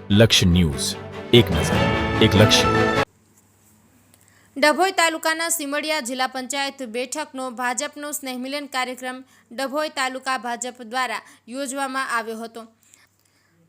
લક્ષ્ય ન્યૂઝ, એક નજર, એક લક્ષ્ય. ડભોઈ તાલુકાના સીમડિયા જિલ્લા પંચાયત બેઠકનો ભાજપનો સ્નેહમિલન કાર્યક્રમ ડભોઈ તાલુકા ભાજપ દ્વારા યોજવામાં આવ્યો હતો.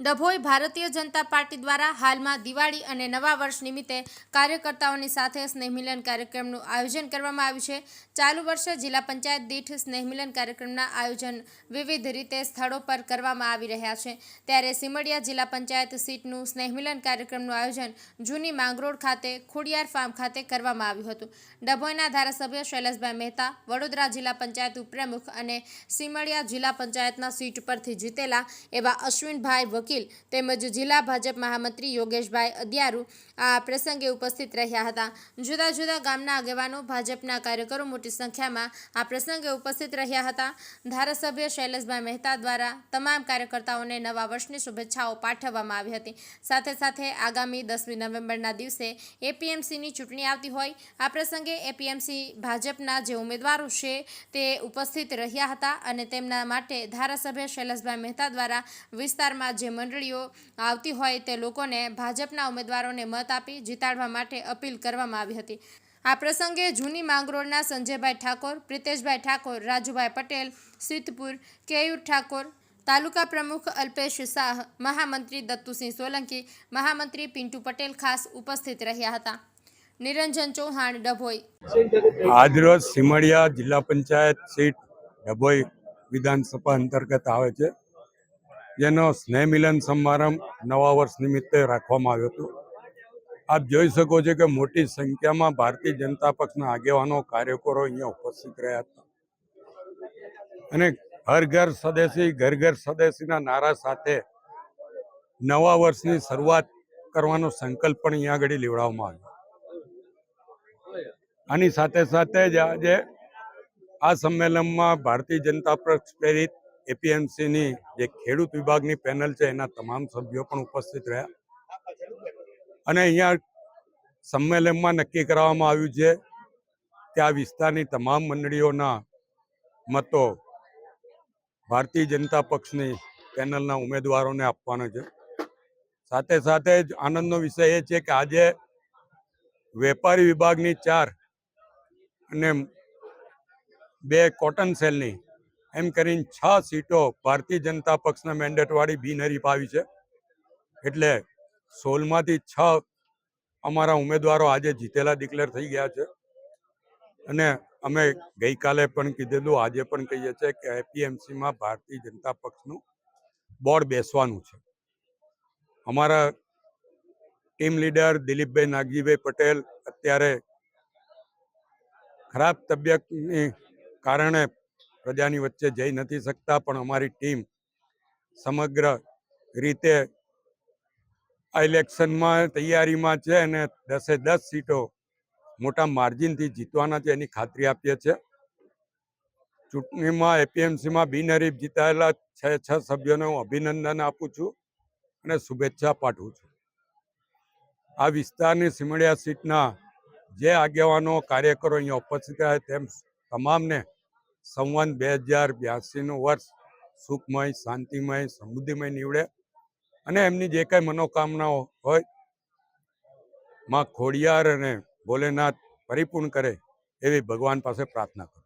ડભોઈ ભારતીય જનતા પાર્ટી દ્વારા હાલમાં દિવાળી અને નવા વર્ષ નિમિત્તે કાર્યકર્તાઓની સાથે સ્નેહમિલન કાર્યક્રમનું આયોજન કરવામાં આવ્યું છે. ચાલુ વર્ષે જિલ્લા પંચાયત દીઠ સ્નેહમિલન કાર્યક્રમના આયોજન વિવિધ રીતે સ્થળો પર કરવામાં આવી રહ્યા છે. ત્યારે સીમડિયા જિલ્લા પંચાયત સીટનું સ્નેહમિલન કાર્યક્રમનું આયોજન જૂની માંગરોળ ખાતે ખોડિયાર ફાર્મ ખાતે કરવામાં આવ્યું હતું. ડભોઈના ધારાસભ્ય શૈલેષભાઈ મહેતા, વડોદરા જિલ્લા પંચાયત ઉપપ્રમુખ અને સીમડિયા જિલ્લા પંચાયતના સીટ પરથી જીતેલા એવા અશ્વિનભાઈ વકીલ તેમજ જિલ્લા ભાજપ મહામંત્રી યોગેશભાઈ અદિયારુ આ પ્રસંગે ઉપસ્થિત રહ્યા હતા. જુદા જુદા ગામના આગેવાનો, ભાજપના કાર્યકરો મોટી સંખ્યામાં આ પ્રસંગે ઉપસ્થિત રહ્યા હતા. ધારાસભ્ય શૈલેષભાઈ મહેતા દ્વારા તમામ કાર્યકર્તાઓને નવા વર્ષની શુભેચ્છાઓ પાઠવવામાં આવી હતી. સાથે સાથે આગામી 10મી નવેમ્બરના દિવસે એપીએમસીની ચૂંટણી આવતી હોય આ પ્રસંગે એપીએમસી ભાજપના જે ઉમેદવારો છે તે ઉપસ્થિત રહ્યા હતા અને તેમના માટે ધારાસભ્ય શૈલેષભાઈ મહેતા દ્વારા વિસ્તારમાં જે મંડળીઓ આવતી હોય તે લોકોને ભાજપના ઉમેદવારોને મત આપી જીતાડવા માટે અપીલ કરવામાં આવી હતી. આ પ્રસંગે જૂની માંગરોળના સંજયભાઈ ઠાકોર, પ્રિતેશભાઈ ઠાકોર, રાજુભાઈ પટેલ, સિદ્ધપુર, કેયુર ઠાકોર, તાલુકા પ્રમુખ અલ્પેશ શાહ, મહામંત્રી દત્તુસિંહ સોલંકી, મહામંત્રી પિન્ટુ પટેલ ખાસ ઉપસ્થિત રહ્યા હતા. નિરંજન ચૌહાણ, ડભોઈ. આજરોજ સીમડિયા જિલ્લા પંચાયત સીટ ડભોઈ વિધાનસભા અંતર્ગત આવે છે, જેનો સ્નેહમિલન સમારંભ નવા વર્ષ નિમિત્તે રાખવામાં આવ્યો હતો. આપ જોઈ શકો છો કે મોટી સંખ્યામાં ભારતીય જનતા પક્ષના આગેવાનો, કાર્યકરો અહીંયા ઉપસ્થિત રહ્યા હતા અને હર ઘર સ્વદેશી, ઘર ઘર સ્વદેશીના નારા સાથે નવા વર્ષની શરૂઆત કરવાનો સંકલ્પ પણ અહીંયા આગળ લેવડાવવામાં આવ્યો. આની સાથે સાથે જ આજે આ સંમેલનમાં ભારતીય જનતા પક્ષ પ્રેરિત એપીએમસીની જે ખેડૂત વિભાગની પેનલ છે એના તમામ સભ્યો પણ ઉપસ્થિત રહ્યા અને અહીંયા સંમેલનમાં નક્કી કરવામાં આવ્યું છે કે આ વિસ્તારની તમામ મંડળીઓના મતો ભારતીય જનતા પક્ષની પેનલના ઉમેદવારોને આપવાનો છે. સાથે સાથે જ આનંદનો વિષય એ છે કે આજે વેપારી વિભાગની 4 અને 2 કોટન સેલની એમ કરીને 6 સીટો ભારતીય જનતા પક્ષના મેન્ડેટવાળી બિનહરીફ આવી છે. એટલે 16માંથી 6 અમારા ઉમેદવારો આજે જીતેલા ડિક્લેર થઈ ગયા છે અને અમે ગઈકાલે પણ કીધેલું, આજે પણ કહીએ છીએ કે એપીએમસીમાં ભારતીય જનતા પક્ષનું બોર્ડ બેસવાનું છે. અમારા ટીમ લીડર દિલીપભાઈ નાગજીભાઈ પટેલ અત્યારે ખરાબ તબિયતની કારણે પ્રજાની વચ્ચે જઈ નથી શકતા, પણ અમારી ટીમ સમગ્ર રીતે આ ઇલેક્શનમાં તૈયારીમાં છે અને 10 સીટો મોટા માર્જિનથી જીતવાના છે એની ખાતરી આપીએ છીએ. ચૂંટણીમાં એપીએમસીમાં બિનહરીફ જીતાયેલા 6 સભ્યોને હું અભિનંદન આપું છું અને શુભેચ્છા પાઠવું છું. આ વિસ્તારની સીમડિયા સીટના જે આગેવાનો, કાર્યકરો અહીંયા ઉપસ્થિત રહ્યા તેમ તમામને સંવત 2082નું વર્ષ સુખમય, શાંતિમય, સમૃદ્ધિમય નીવડે અને એમની જે કંઈ મનોકામનાઓ હોય માં ખોડિયાર અને ભોલેનાથ પરિપૂર્ણ કરે એવી ભગવાન પાસે પ્રાર્થના કરું.